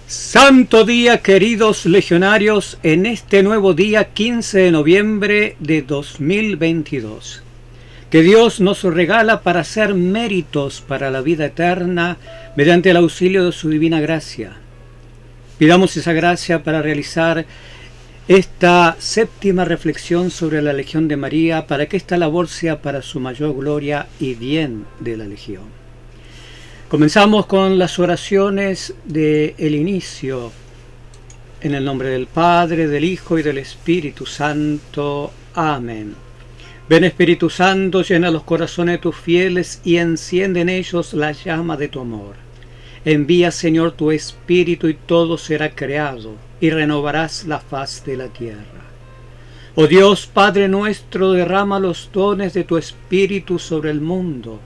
Santo día, queridos legionarios, en este nuevo día 15 de noviembre de 2022, que Dios nos regala para hacer méritos para la vida eterna mediante el auxilio de su divina gracia. Pidamos esa gracia para realizar esta séptima reflexión sobre la Legión de María, para que esta labor sea para su mayor gloria y bien de la Legión. Comenzamos con las oraciones del inicio. En el nombre del Padre, del Hijo y del Espíritu Santo. Amén. Ven, Espíritu Santo, llena los corazones de tus fieles y enciende en ellos la llama de tu amor. Envía, Señor, tu Espíritu y todo será creado y renovarás la faz de la tierra. Oh Dios, Padre nuestro, derrama los dones de tu Espíritu sobre el mundo.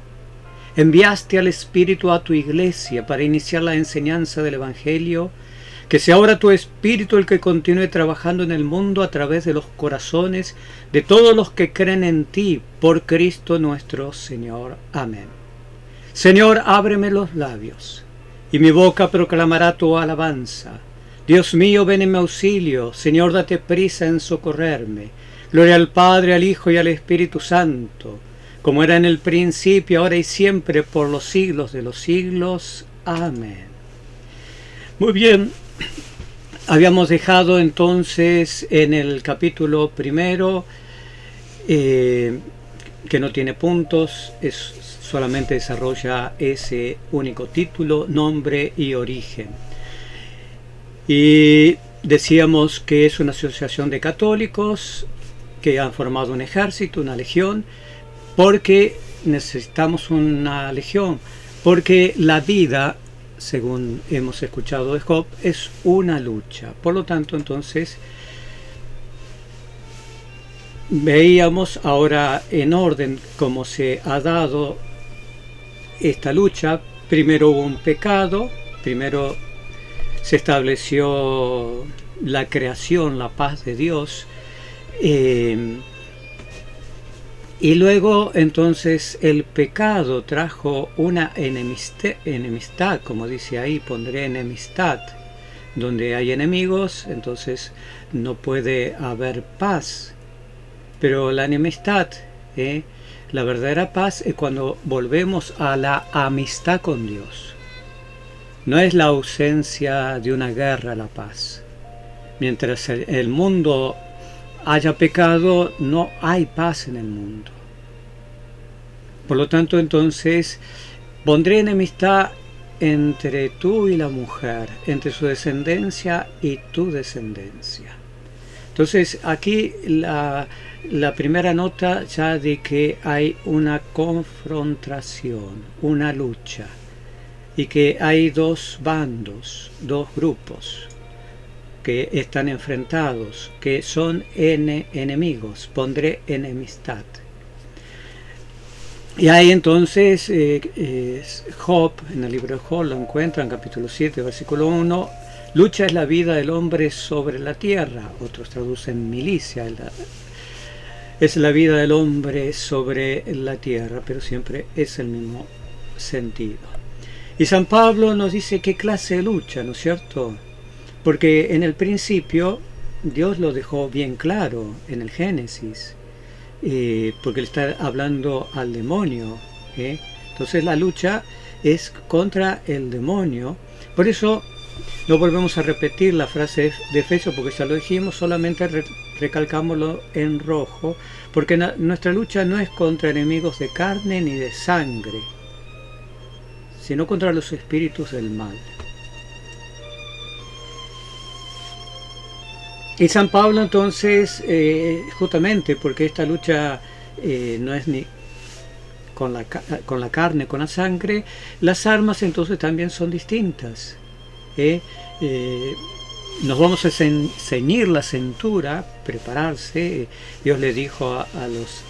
Enviaste al Espíritu a tu iglesia para iniciar la enseñanza del Evangelio. Que sea ahora tu Espíritu el que continúe trabajando en el mundo a través de los corazones de todos los que creen en ti, por Cristo nuestro Señor. Amén. Señor, ábreme los labios, y mi boca proclamará tu alabanza. Dios mío, ven en mi auxilio. Señor, date prisa en socorrerme. Gloria al Padre, al Hijo y al Espíritu Santo, como era en el principio, ahora y siempre, por los siglos de los siglos. Amén. Muy bien, habíamos dejado entonces en el capítulo primero, que no tiene puntos, solamente desarrolla ese único título, nombre y origen. Y decíamos que es una asociación de católicos que han formado un ejército, una legión, porque necesitamos una legión, porque la vida, según hemos escuchado de Job, es una lucha. Por lo tanto, entonces, veíamos ahora en orden cómo se ha dado esta lucha. Primero hubo un pecado, primero se estableció la creación, la paz de Dios, y luego entonces el pecado trajo una enemistad, como dice ahí, pondré enemistad. Donde hay enemigos, entonces no puede haber paz. Pero la enemistad, la verdadera paz es cuando volvemos a la amistad con Dios. No es la ausencia de una guerra la paz. Mientras el mundo haya pecado, no hay paz en el mundo. Por lo tanto, entonces, pondré enemistad entre tú y la mujer, entre su descendencia y tu descendencia. Entonces, aquí la primera nota ya de que hay una confrontación, una lucha, y que hay dos bandos, dos grupos que están enfrentados, que son enemigos. Pondré enemistad. Y ahí entonces Job, en el libro de Job lo encuentra en capítulo 7, versículo 1, lucha es la vida del hombre sobre la tierra. Otros traducen milicia, es la vida del hombre sobre la tierra, pero siempre es el mismo sentido. Y San Pablo nos dice qué clase de lucha, ¿no es cierto? Porque en el principio Dios lo dejó bien claro en el Génesis, porque le está hablando al demonio. Entonces la lucha es contra el demonio. Por eso no volvemos a repetir la frase de Efesios, porque ya lo dijimos, solamente recalcámoslo en rojo, porque nuestra lucha no es contra enemigos de carne ni de sangre, sino contra los espíritus del mal. Y San Pablo entonces, justamente porque esta lucha no es ni con la carne, con la sangre, las armas entonces también son distintas. Nos vamos a ceñir la cintura, prepararse. Dios le dijo a los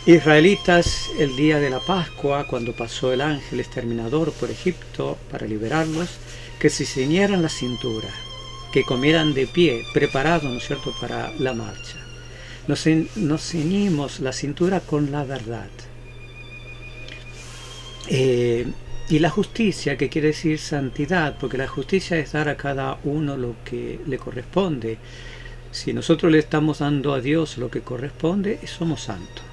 israelitas el día de la Pascua, cuando pasó el ángel exterminador por Egipto para liberarlos, que se ceñieran la cintura, que comieran de pie, preparados, ¿no es cierto?, para la marcha. Nos ceñimos la cintura con la verdad. Y la justicia, que quiere decir santidad, porque la justicia es dar a cada uno lo que le corresponde. Si nosotros le estamos dando a Dios lo que corresponde, somos santos.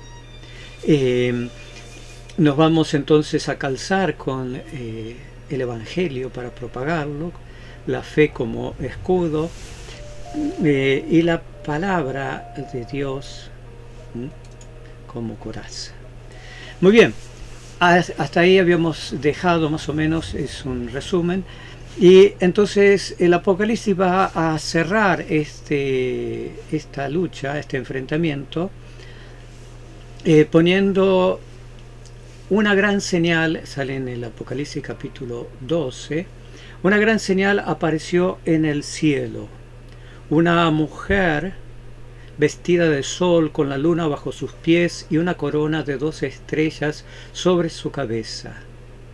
Nos vamos entonces a calzar con el Evangelio para propagarlo, la fe como escudo, y la palabra de Dios como coraza. Muy bien, hasta ahí habíamos dejado más o menos, es un resumen, y entonces el Apocalipsis va a cerrar esta lucha, este enfrentamiento, poniendo una gran señal. Sale en el Apocalipsis capítulo 12, una gran señal apareció en el cielo, una mujer vestida de sol con la luna bajo sus pies y una corona de 12 estrellas sobre su cabeza.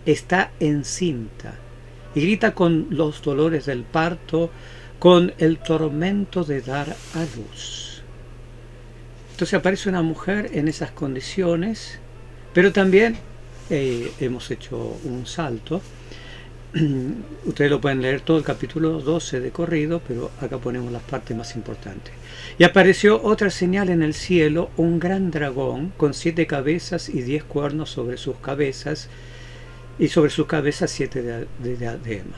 Está encinta y grita con los dolores del parto, con el tormento de dar a luz. Entonces aparece una mujer en esas condiciones, pero también hemos hecho un salto. Ustedes lo pueden leer todo el capítulo 12 de corrido, pero acá ponemos las partes más importantes. Y apareció otra señal en el cielo, un gran dragón con 7 cabezas y 10 cuernos sobre sus cabezas, y sobre sus cabezas 7 de diadema.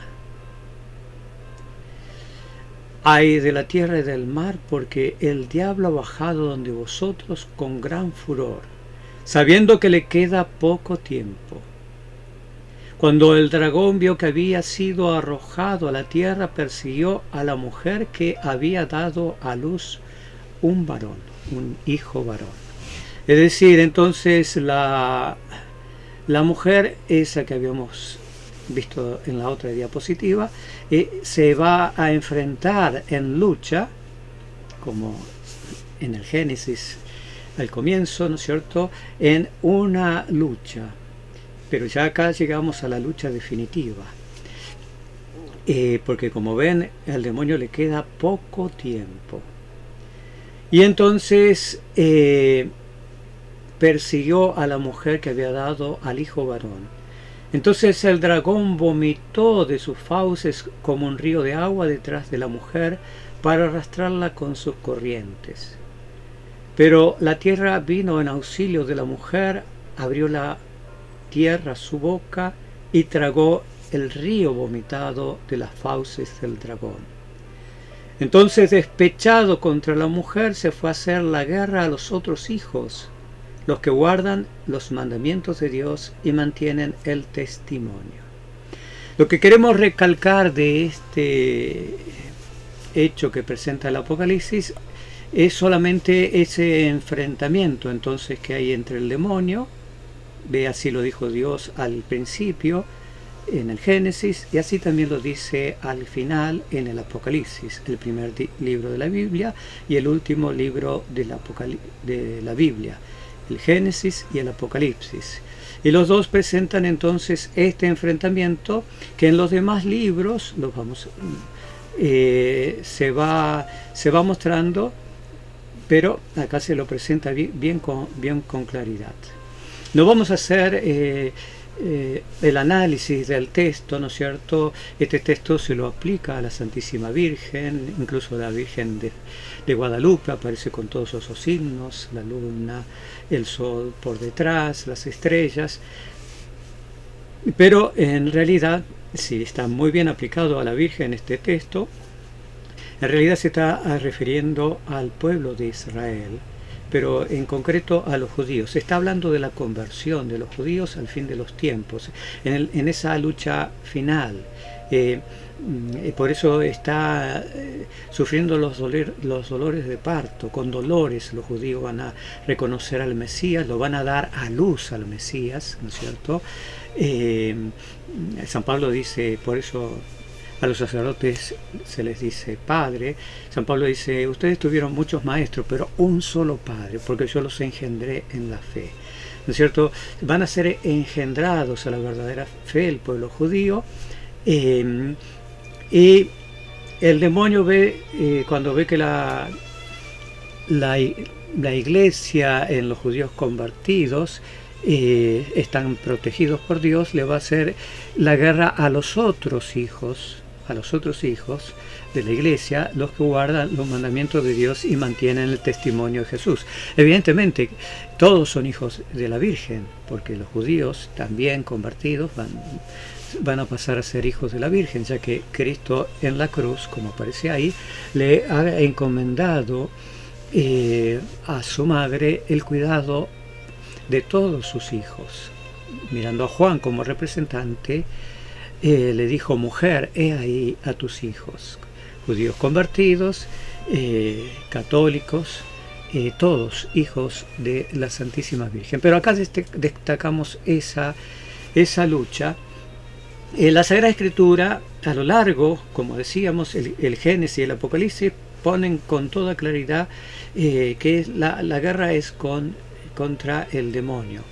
Ay de la tierra y del mar, porque el diablo ha bajado donde vosotros con gran furor, sabiendo que le queda poco tiempo. Cuando el dragón vio que había sido arrojado a la tierra, persiguió a la mujer que había dado a luz un varón, un hijo varón. Es decir, entonces la mujer, esa que habíamos visto en la otra diapositiva, se va a enfrentar en lucha, como en el Génesis al comienzo, ¿no es cierto?, en una lucha. Pero ya acá llegamos a la lucha definitiva, porque como ven, al demonio le queda poco tiempo. Y entonces persiguió a la mujer que había dado al hijo varón. Entonces el dragón vomitó de sus fauces como un río de agua detrás de la mujer para arrastrarla con sus corrientes. Pero la tierra vino en auxilio de la mujer, abrió la tierra su boca y tragó el río vomitado de las fauces del dragón. Entonces, despechado contra la mujer, se fue a hacer la guerra a los otros hijos, los que guardan los mandamientos de Dios y mantienen el testimonio. Lo que queremos recalcar de este hecho que presenta el Apocalipsis es solamente ese enfrentamiento entonces que hay entre el demonio. Ve, así lo dijo Dios al principio en el Génesis, y así también lo dice al final en el Apocalipsis, el primer libro de la Biblia y el último libro de la Biblia, el Génesis y el Apocalipsis. Y los dos presentan entonces este enfrentamiento que en los demás libros se va mostrando, pero acá se lo presenta bien con claridad. No vamos a hacer el análisis del texto, ¿no es cierto? Este texto se lo aplica a la Santísima Virgen, incluso la Virgen de Guadalupe aparece con todos esos signos, la luna, el sol por detrás, las estrellas. Pero en realidad, sí, está muy bien aplicado a la Virgen este texto. En realidad se está refiriendo al pueblo de Israel, pero en concreto a los judíos. Se está hablando de la conversión de los judíos al fin de los tiempos, en esa lucha final. Por eso está sufriendo los dolores de parto. Con dolores los judíos van a reconocer al Mesías, lo van a dar a luz al Mesías, ¿no es cierto? San Pablo dice, por eso a los sacerdotes se les dice Padre. San Pablo dice, ustedes tuvieron muchos maestros, pero un solo Padre, porque yo los engendré en la fe. ¿No es cierto? Van a ser engendrados a la verdadera fe el pueblo judío. Y el demonio ve, cuando ve que la iglesia en los judíos convertidos están protegidos por Dios, le va a hacer la guerra a los otros hijos de la iglesia, los que guardan los mandamientos de Dios y mantienen el testimonio de Jesús. Evidentemente, todos son hijos de la Virgen, porque los judíos también convertidos van a pasar a ser hijos de la Virgen, ya que Cristo en la cruz, como aparece ahí, le ha encomendado a su madre el cuidado de todos sus hijos. Mirando a Juan como representante, le dijo: mujer, he ahí a tus hijos. Judíos convertidos, católicos, todos hijos de la Santísima Virgen. Pero acá destacamos esa lucha. La Sagrada Escritura, a lo largo, como decíamos, el Génesis y el Apocalipsis ponen con toda claridad que la guerra es contra el demonio.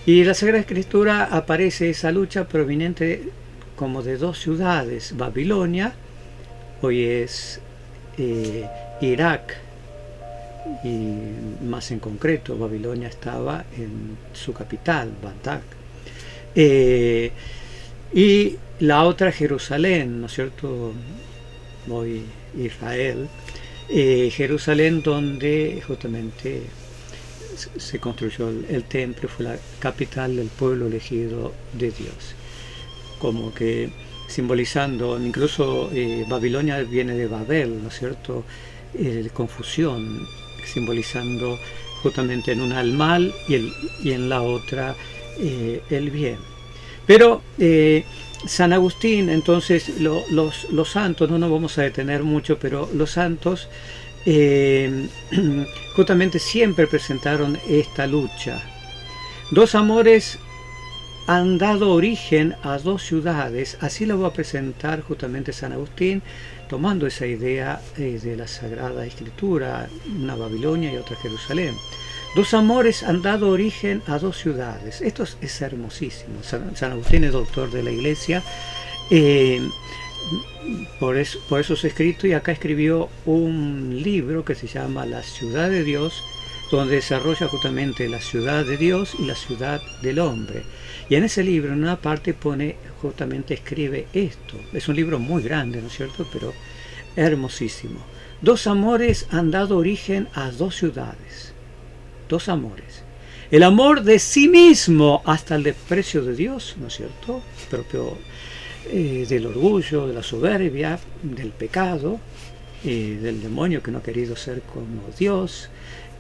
Y en la Sagrada Escritura aparece esa lucha proveniente como de dos ciudades: Babilonia, hoy es Irak, y más en concreto Babilonia estaba en su capital, Bagdad, y la otra Jerusalén, ¿no es cierto?, hoy Israel, Jerusalén, donde justamente se construyó el templo, fue la capital del pueblo elegido de Dios, como que simbolizando, incluso Babilonia viene de Babel, ¿no es cierto?, confusión, simbolizando justamente en una el mal y en la otra el bien. Pero San Agustín, entonces, los santos, no nos vamos a detener mucho, pero los santos justamente siempre presentaron esta lucha. Dos amores han dado origen a dos ciudades, así lo va a presentar justamente San Agustín, tomando esa idea de la Sagrada Escritura, una Babilonia y otra Jerusalén. Dos amores han dado origen a dos ciudades. Esto es hermosísimo. San Agustín es doctor de la Iglesia, por esos escritos, y acá escribió un libro que se llama La Ciudad de Dios, donde desarrolla justamente la ciudad de Dios y la ciudad del hombre. Y en ese libro, en una parte, escribe esto. Es un libro muy grande, ¿no es cierto?, pero hermosísimo. Dos amores han dado origen a dos ciudades. Dos amores. El amor de sí mismo hasta el desprecio de Dios, ¿no es cierto?, propio del orgullo, de la soberbia, del pecado, del demonio que no ha querido ser como Dios,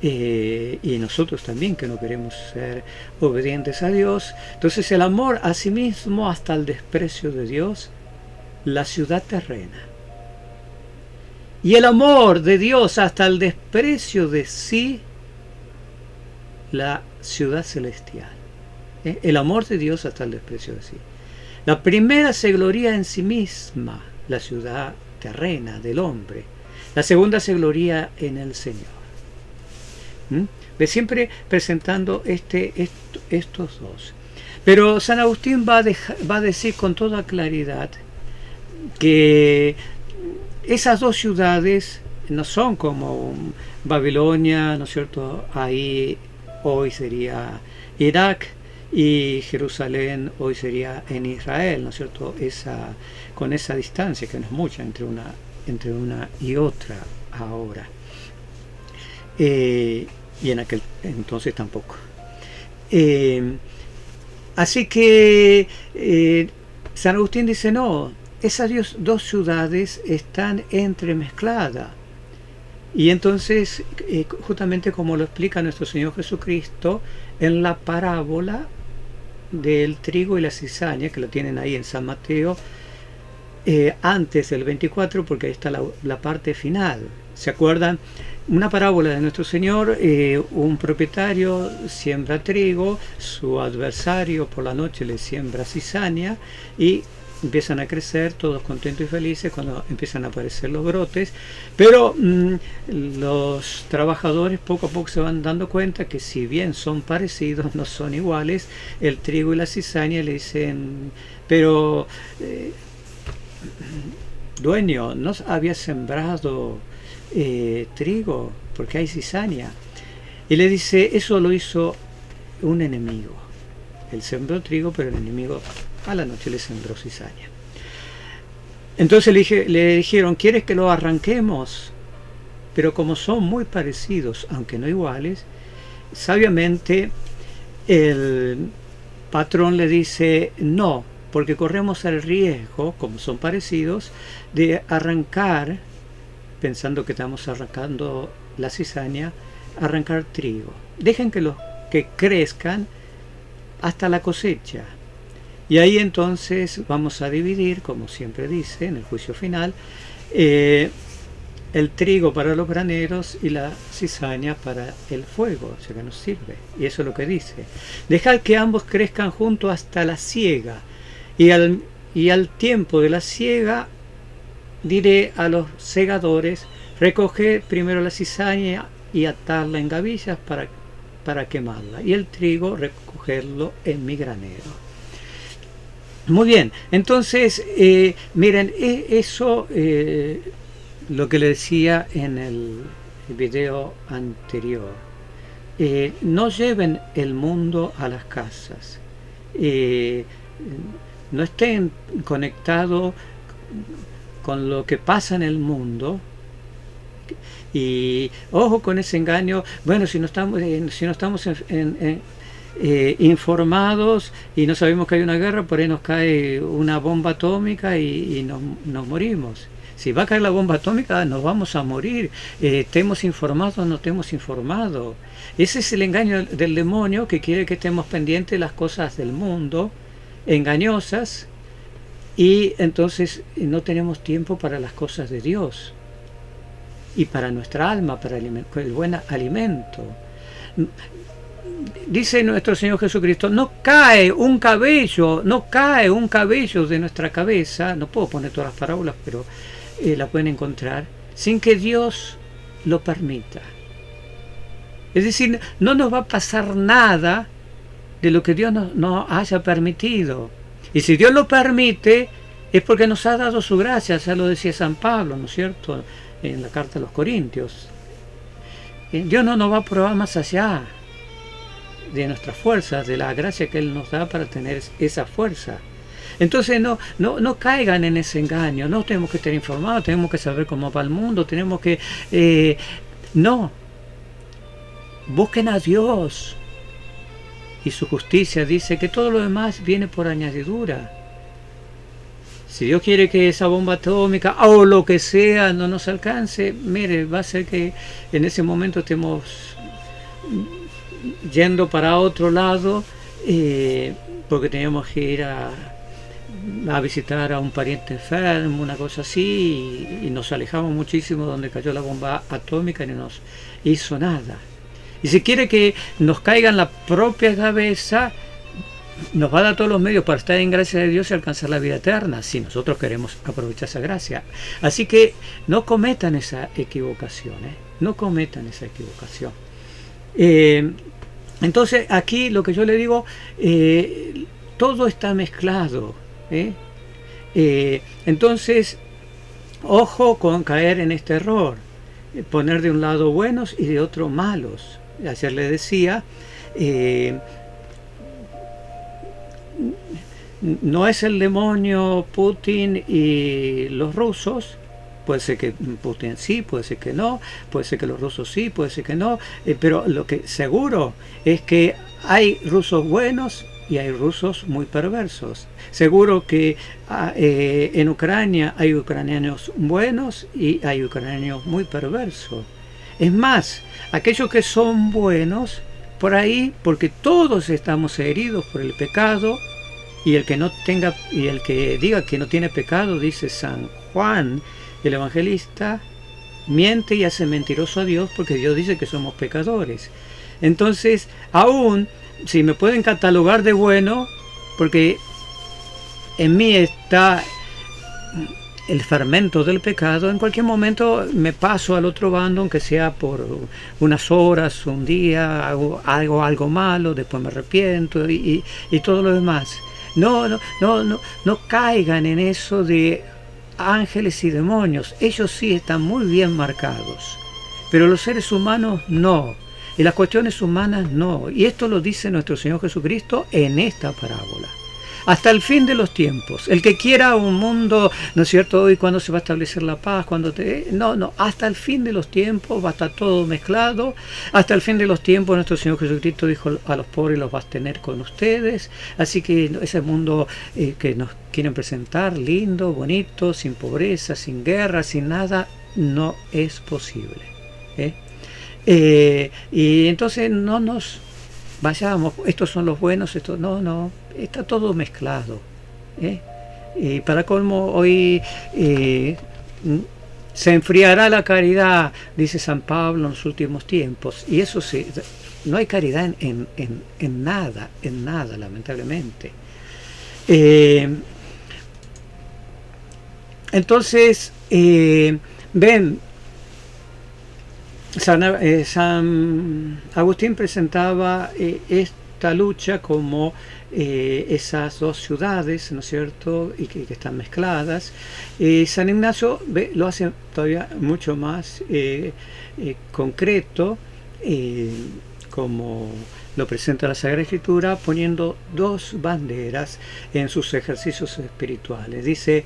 y nosotros también que no queremos ser obedientes a Dios. Entonces el amor a sí mismo hasta el desprecio de Dios, la ciudad terrena. Y el amor de Dios hasta el desprecio de sí, la ciudad celestial. El amor de Dios hasta el desprecio de sí. La primera se gloría en sí misma, la ciudad terrena del hombre. La segunda se gloría en el Señor. Siempre presentando estos dos. Pero San Agustín va a decir con toda claridad que esas dos ciudades no son como Babilonia, ¿no es cierto?, ahí hoy sería Irak, y Jerusalén hoy sería en Israel, ¿no es cierto?, con esa distancia que no es mucha entre una y otra ahora, y en aquel entonces tampoco. Así que San Agustín dice: no, esas dos ciudades están entremezcladas. Y entonces, justamente como lo explica nuestro Señor Jesucristo en la parábola del trigo y la cizaña, que lo tienen ahí en San Mateo, antes del 24, porque ahí está la parte final. ¿Se acuerdan? Una parábola de nuestro Señor: un propietario siembra trigo, su adversario por la noche le siembra cizaña, y empiezan a crecer, todos contentos y felices cuando empiezan a aparecer los brotes, pero los trabajadores poco a poco se van dando cuenta que, si bien son parecidos, no son iguales. El trigo y la cizaña le dicen: pero dueño, ¿no había sembrado trigo? Porque hay cizaña. Y le dice: eso lo hizo un enemigo. Él sembró trigo, pero el enemigo a la noche le sembró cizaña. Entonces le dijeron, ¿quieres que lo arranquemos? Pero como son muy parecidos, aunque no iguales, sabiamente el patrón le dice no, porque corremos el riesgo, como son parecidos, de arrancar, pensando que estamos arrancando la cizaña, arrancar trigo. Dejen que crezcan hasta la cosecha. Y ahí entonces vamos a dividir, como siempre dice en el juicio final, el trigo para los graneros y la cizaña para el fuego, o sea que nos sirve. Y eso es lo que dice. Dejad que ambos crezcan juntos hasta la siega. Y al tiempo de la siega diré a los segadores, recoged primero la cizaña y atarla en gavillas para quemarla. Y el trigo recogerlo en mi granero. Muy bien, entonces, miren, eso, lo que le decía en el video anterior, no lleven el mundo a las casas, no estén conectados con lo que pasa en el mundo, y ojo con ese engaño. Bueno, si no estamos informados y no sabemos que hay una guerra, por ahí nos cae una bomba atómica y nos morimos. Si va a caer la bomba atómica, nos vamos a morir. Estemos informados o no estemos informados. Ese es el engaño del demonio, que quiere que estemos pendientes de las cosas del mundo, engañosas, y entonces no tenemos tiempo para las cosas de Dios y para nuestra alma, para el buen alimento. Dice nuestro Señor Jesucristo, no cae un cabello de nuestra cabeza, no puedo poner todas las parábolas, pero la pueden encontrar, sin que Dios lo permita. Es decir, no nos va a pasar nada de lo que Dios no haya permitido. Y si Dios lo permite, es porque nos ha dado su gracia, ya lo decía San Pablo, ¿no es cierto?, en la carta a los Corintios. Dios no nos va a probar más allá de nuestras fuerzas, de la gracia que Él nos da para tener esa fuerza. Entonces no caigan en ese engaño. No tenemos que estar informados, tenemos que saber cómo va el mundo, tenemos que... no, busquen a Dios y su justicia. Dice que todo lo demás viene por añadidura. Si Dios quiere que esa bomba atómica o lo que sea no nos alcance, mire, va a ser que en ese momento estemos yendo para otro lado, porque teníamos que ir a visitar a un pariente enfermo, una cosa así, y nos alejamos muchísimo de donde cayó la bomba atómica y no nos hizo nada. Y si quiere que nos caiga en la propia cabeza, nos va a dar todos los medios para estar en gracia de Dios y alcanzar la vida eterna, si nosotros queremos aprovechar esa gracia. Así que no cometan esa equivocación, no cometan esa equivocación. Entonces aquí lo que yo le digo, todo está mezclado, entonces ojo con caer en este error, poner de un lado buenos y de otro malos. Ayer le decía, no es el demonio Putin y los rusos. Puede ser que Putin sí, puede ser que no, puede ser que los rusos sí, puede ser que no, pero lo que seguro es que hay rusos buenos y hay rusos muy perversos. Seguro que en Ucrania hay ucranianos buenos y hay ucranianos muy perversos. Es más, aquellos que son buenos, por ahí, porque todos estamos heridos por el pecado, y el que diga que no tiene pecado, dice San Juan el evangelista, miente y hace mentiroso a Dios, porque Dios dice que somos pecadores. Entonces, aún si me pueden catalogar de bueno, porque en mí está el fermento del pecado, en cualquier momento me paso al otro bando, aunque sea por unas horas, un día, hago algo malo, después me arrepiento y todo lo demás. No caigan en eso de ángeles y demonios. Ellos sí están muy bien marcados, pero los seres humanos no. Y las cuestiones humanas no. Y esto lo dice nuestro Señor Jesucristo en esta parábola. Hasta el fin de los tiempos. El que quiera un mundo, ¿no es cierto? Hoy, ¿cuándo se va a establecer la paz? No, hasta el fin de los tiempos va a estar todo mezclado. Hasta el fin de los tiempos nuestro Señor Jesucristo dijo: a los pobres los vas a tener con ustedes. Así que ese mundo que nos quieren presentar, lindo, bonito, sin pobreza, sin guerra, sin nada, no es posible. Y entonces no nos vayamos, estos son los buenos, estos no, está todo mezclado. Y para colmo, hoy se enfriará la caridad, dice San Pablo, en los últimos tiempos. Y eso sí, no hay caridad en nada, lamentablemente. Entonces, ven, San Agustín presentaba esta lucha como esas dos ciudades, ¿no es cierto?, y que están mezcladas. San Ignacio lo hace todavía mucho más concreto, como lo presenta la Sagrada Escritura, poniendo dos banderas en sus ejercicios espirituales. Dice: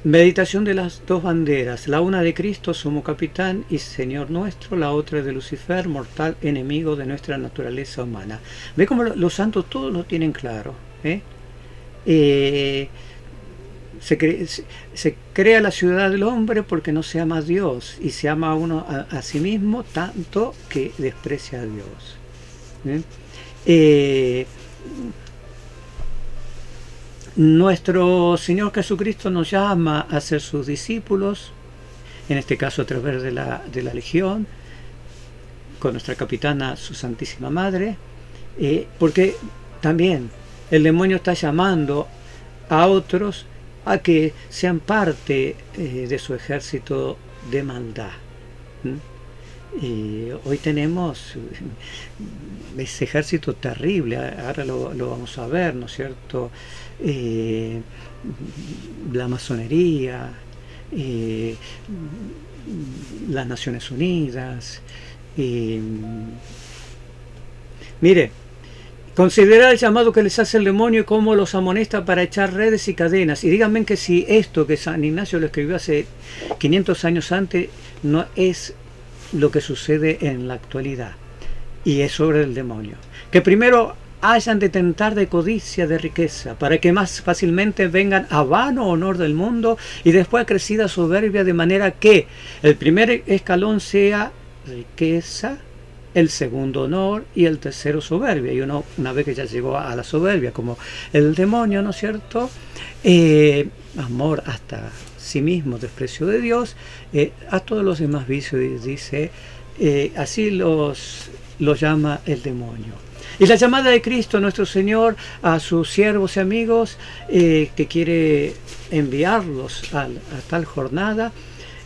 meditación de las dos banderas, la una de Cristo, sumo capitán y Señor nuestro, la otra de Lucifer, mortal enemigo de nuestra naturaleza humana. Ve cómo los santos todos lo tienen claro. Se crea la ciudad del hombre porque no se ama a Dios, y se ama a uno a sí mismo tanto que desprecia a Dios. Nuestro Señor Jesucristo nos llama a ser sus discípulos, en este caso a través de la Legión, con nuestra capitana, su Santísima Madre, porque también el demonio está llamando a otros a que sean parte de su ejército de maldad. Hoy tenemos ese ejército terrible, ahora lo vamos a ver, ¿no es cierto? La masonería, las Naciones Unidas. Mire, considerar el llamado que les hace el demonio y cómo los amonesta para echar redes y cadenas. Y díganme que si esto que San Ignacio lo escribió hace 500 años antes no es lo que sucede en la actualidad, y es sobre el demonio. Que primero hayan de tentar de codicia de riqueza, para que más fácilmente vengan a vano honor del mundo, y después crecida soberbia, de manera que el primer escalón sea riqueza, el segundo honor y el tercero soberbia. Y una vez que ya llegó a la soberbia, como el demonio, ¿no es cierto?, amor hasta sí mismo, desprecio de Dios, a todos los demás vicios, dice, así los llama el demonio. Y la llamada de Cristo nuestro Señor a sus siervos y amigos, que quiere enviarlos a tal jornada,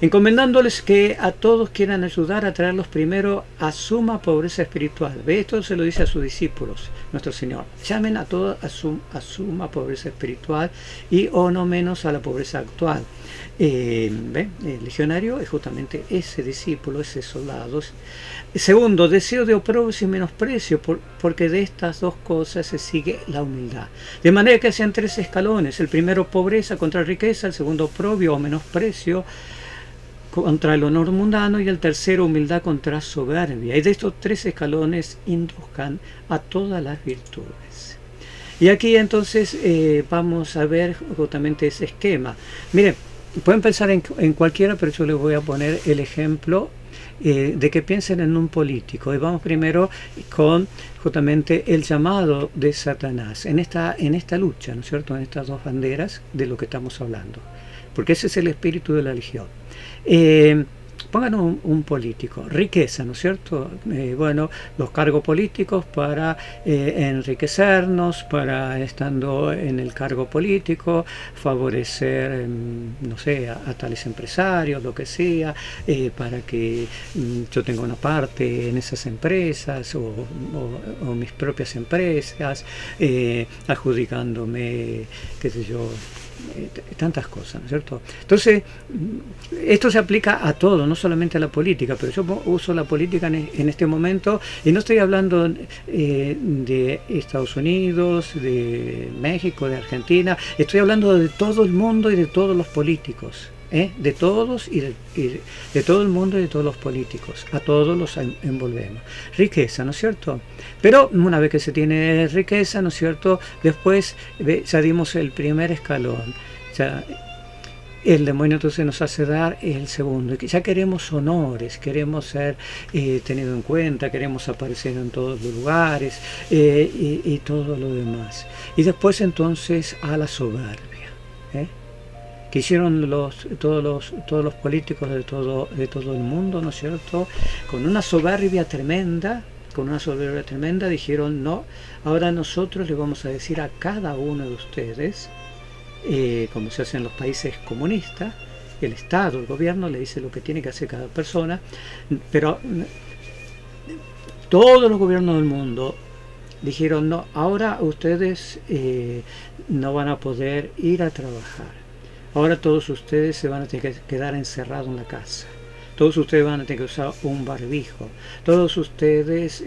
encomendándoles que a todos quieran ayudar a traerlos primero a suma pobreza espiritual. ¿Ve? Esto se lo dice a sus discípulos, nuestro Señor. Llamen a todos a suma pobreza espiritual, y o no menos a la pobreza actual. El legionario es justamente ese discípulo, ese soldado. Segundo, deseo de oprobios y menosprecio, porque de estas dos cosas se sigue la humildad. De manera que sean tres escalones: el primero pobreza contra riqueza, el segundo oprobio o menosprecio contra el honor mundano, y el tercero humildad contra soberbia. Y de estos tres escalones induzcan a todas las virtudes. Y aquí entonces vamos a ver justamente ese esquema. Miren, pueden pensar en cualquiera, pero yo les voy a poner el ejemplo de que piensen en un político. Y vamos primero con justamente el llamado de Satanás en esta lucha, ¿no es cierto?, en estas dos banderas de lo que estamos hablando, porque ese es el espíritu de la Legión. Pongan un político, riqueza, ¿no es cierto? Bueno, los cargos políticos para enriquecernos, para, estando en el cargo político, favorecer, no sé, a tales empresarios, lo que sea, para que yo tenga una parte en esas empresas o mis propias empresas, adjudicándome, qué sé yo, tantas cosas, ¿no es cierto? Entonces, esto se aplica a todo, no solamente a la política, pero yo uso la política en este momento, y no estoy hablando de Estados Unidos, de México, de Argentina, estoy hablando de todo el mundo y de todos los políticos. De todos y de todo el mundo y de todos los políticos, a todos los envolvemos. Riqueza, ¿no es cierto? Pero una vez que se tiene riqueza, ¿no es cierto? Después ya dimos el primer escalón. Ya, el demonio entonces nos hace dar el segundo. Ya queremos honores, queremos ser tenido en cuenta, queremos aparecer en todos los lugares y todo lo demás. Y después entonces a la soberbia. Que hicieron todos los políticos de todo el mundo, ¿no es cierto? Con una soberbia tremenda, dijeron, no, ahora nosotros le vamos a decir a cada uno de ustedes, como se hace en los países comunistas, el Estado, el gobierno le dice lo que tiene que hacer cada persona, pero todos los gobiernos del mundo dijeron, no, ahora ustedes no van a poder ir a trabajar. Ahora todos ustedes se van a tener que quedar encerrados en la casa. Todos ustedes van a tener que usar un barbijo. Todos ustedes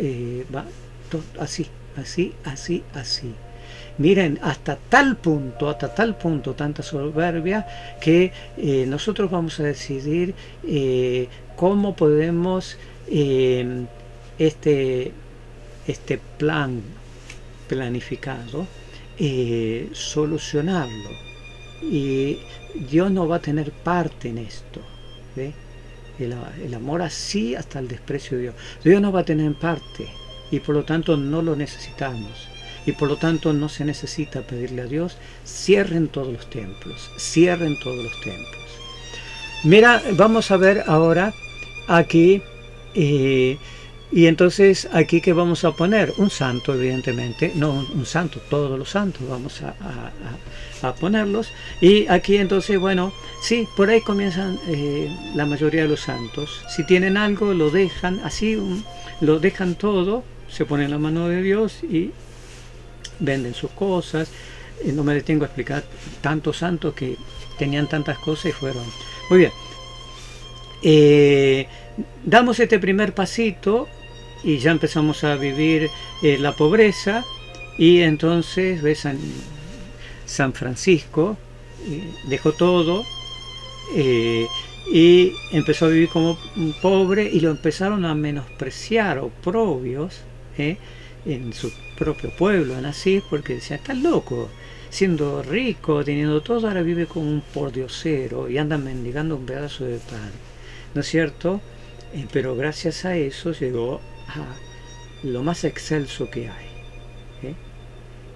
así. Miren, hasta tal punto, tanta soberbia, que nosotros vamos a decidir cómo podemos este plan planificado solucionarlo. Y Dios no va a tener parte en esto. ¿Ve? El amor así hasta el desprecio de Dios. Dios no va a tener parte y por lo tanto no lo necesitamos. Y por lo tanto no se necesita pedirle a Dios, cierren todos los templos. Mira, vamos a ver ahora aquí, y entonces aquí que vamos a poner un santo, evidentemente, no un santo, todos los santos vamos a ponerlos, y aquí entonces, bueno, sí, por ahí comienzan la mayoría de los santos. Si tienen algo, lo dejan así, lo dejan todo, se ponen la mano de Dios y venden sus cosas. No me detengo a explicar tantos santos que tenían tantas cosas y fueron. Muy bien. Damos este primer pasito y ya empezamos a vivir la pobreza, y entonces ves San Francisco dejó todo y empezó a vivir como un pobre, y lo empezaron a menospreciar, oprobios en su propio pueblo, en Asís, porque decían, estás loco, siendo rico, teniendo todo, ahora vive como un pordiosero y anda mendigando un pedazo de pan, ¿no es cierto? Pero gracias a eso llegó a lo más excelso que hay,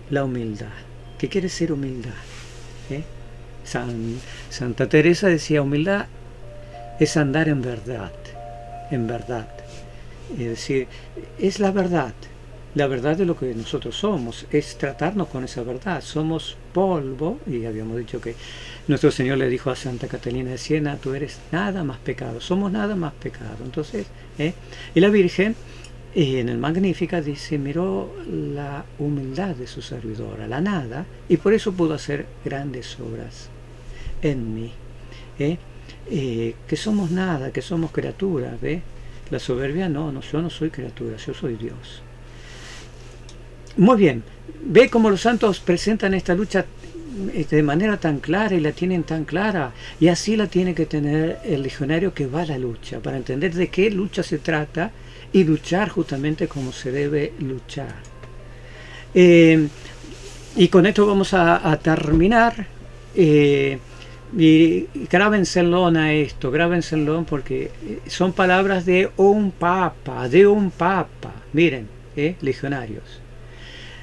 la humildad. ¿Qué quiere decir humildad? Santa Teresa decía, humildad es andar en verdad, es decir, es la verdad de lo que nosotros somos, es tratarnos con esa verdad. Somos polvo, y habíamos dicho que nuestro Señor le dijo a Santa Catalina de Siena, tú eres nada más pecado, somos nada más pecado. Entonces, y la Virgen en el Magnífica dice, miró la humildad de su servidora, la nada, y por eso pudo hacer grandes obras en mí, que somos nada, que somos criaturas, ¿ve? La soberbia no, yo no soy criatura, yo soy Dios. Muy bien, ve cómo los santos presentan esta lucha de manera tan clara y la tienen tan clara, y así la tiene que tener el legionario que va a la lucha, para entender de qué lucha se trata y luchar justamente como se debe luchar. Y con esto vamos a terminar. Y grábenselo a esto, porque son palabras de un papa, miren, legionarios.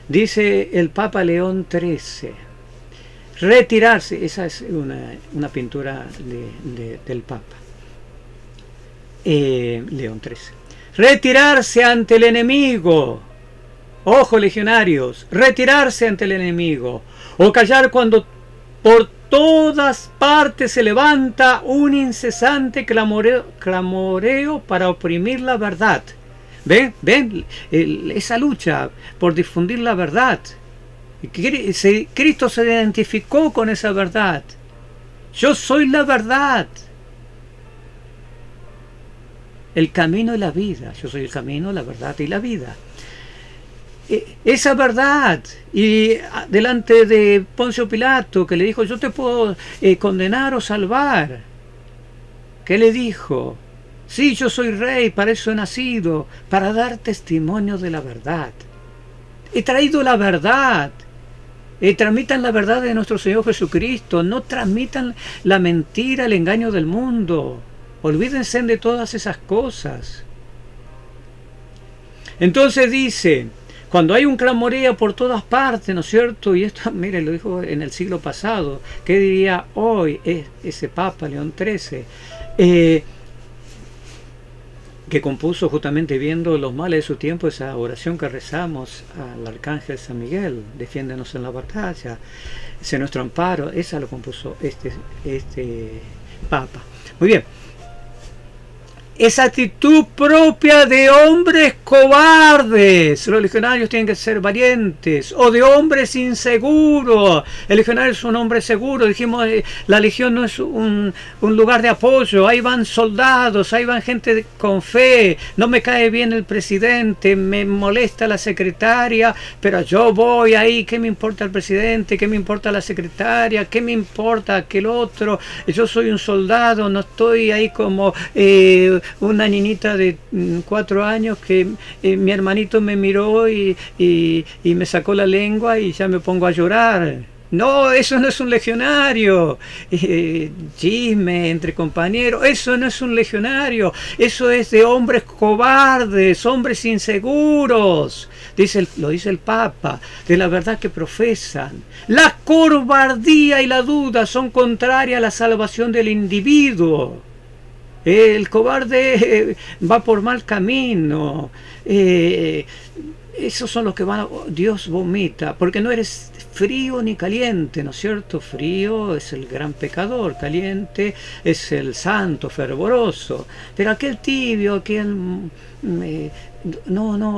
Dice el Papa León XIII, retirarse, esa es una pintura del Papa León XIII, retirarse ante el enemigo, ojo legionarios, retirarse ante el enemigo, o callar cuando por todas partes se levanta un incesante clamoreo para oprimir la verdad. ¿Ven? Esa lucha por difundir la verdad. Cristo se identificó con esa verdad. Yo soy la verdad, el camino y la vida. Yo soy el camino, la verdad y la vida. Esa verdad, y delante de Poncio Pilato, que le dijo, yo te puedo condenar o salvar. ¿Qué le dijo? Sí, yo soy rey, para eso he nacido, para dar testimonio de la verdad. He traído la verdad. Transmitan la verdad de nuestro Señor Jesucristo. No transmitan la mentira, el engaño del mundo. Olvídense de todas esas cosas. Entonces dice, cuando hay un clamorea por todas partes, ¿no es cierto? Y esto, mire, lo dijo en el siglo pasado. ¿Qué diría hoy ese Papa León XIII? Que compuso justamente viendo los males de su tiempo esa oración que rezamos al Arcángel San Miguel, defiéndenos en la batalla, ese nuestro amparo. Esa lo compuso este Papa. Muy bien. Esa actitud propia de hombres cobardes. Los legionarios tienen que ser valientes. O de hombres inseguros. El legionario es un hombre seguro. Dijimos, la legión no es un lugar de apoyo. Ahí van soldados, ahí van gente con fe. No me cae bien el presidente, me molesta la secretaria, pero yo voy ahí. ¿Qué me importa el presidente? ¿Qué me importa la secretaria? ¿Qué me importa aquel otro? Yo soy un soldado, no estoy ahí como una niñita de 4 años que mi hermanito me miró y me sacó la lengua y ya me pongo a llorar. No, eso no es un legionario. Chisme entre compañeros, eso no es un legionario. Eso es de hombres cobardes, hombres inseguros. Lo dice el Papa, de la verdad que profesan. La cobardía y la duda son contrarias a la salvación del individuo. El cobarde va por mal camino. Esos son los que Dios vomita, porque no eres frío ni caliente, ¿no es cierto? Frío es el gran pecador, caliente es el santo, fervoroso. Pero aquel tibio, aquel...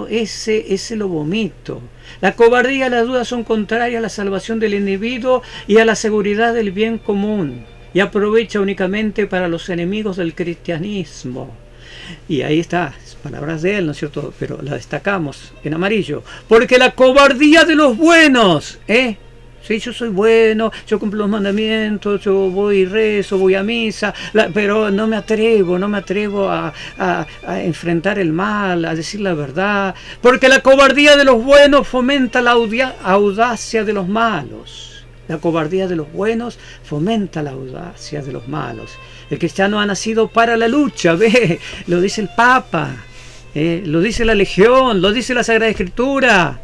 ese lo vomito. La cobardía y la duda son contrarias a la salvación del individuo y a la seguridad del bien común, y aprovecha únicamente para los enemigos del cristianismo. Y ahí está, palabras de él, ¿no es cierto? Pero la destacamos en amarillo. Porque la cobardía de los buenos, sí, yo soy bueno, yo cumplo los mandamientos, yo voy y rezo, voy a misa, pero no me atrevo a enfrentar el mal, a decir la verdad. Porque la cobardía de los buenos fomenta la audacia de los malos. La cobardía de los buenos fomenta la audacia de los malos. El cristiano ha nacido para la lucha, ¿ve? Lo dice el Papa, lo dice la Legión, lo dice la Sagrada Escritura.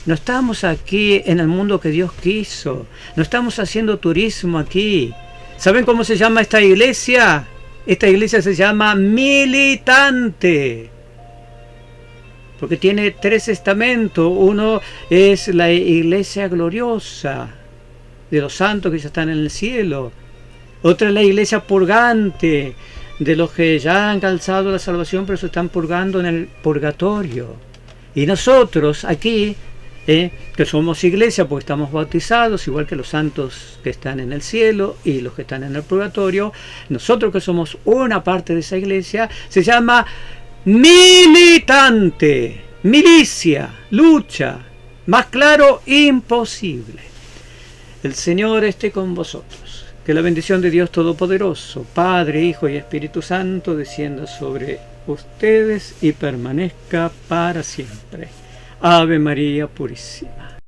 No estamos aquí en el mundo que Dios quiso. No estamos haciendo turismo aquí. ¿Saben cómo se llama esta iglesia? Esta iglesia se llama militante. Porque tiene 3 estamentos. Uno es la iglesia gloriosa de los santos que ya están en el cielo. Otra es la iglesia purgante de los que ya han alcanzado la salvación pero se están purgando en el purgatorio. Y nosotros aquí, que somos iglesia porque estamos bautizados, igual que los santos que están en el cielo y los que están en el purgatorio, nosotros que somos una parte de esa iglesia, se llama militante, milicia, lucha. Más claro, imposible. El Señor esté con vosotros. Que la bendición de Dios Todopoderoso, Padre, Hijo y Espíritu Santo, descienda sobre ustedes y permanezca para siempre. Ave María Purísima.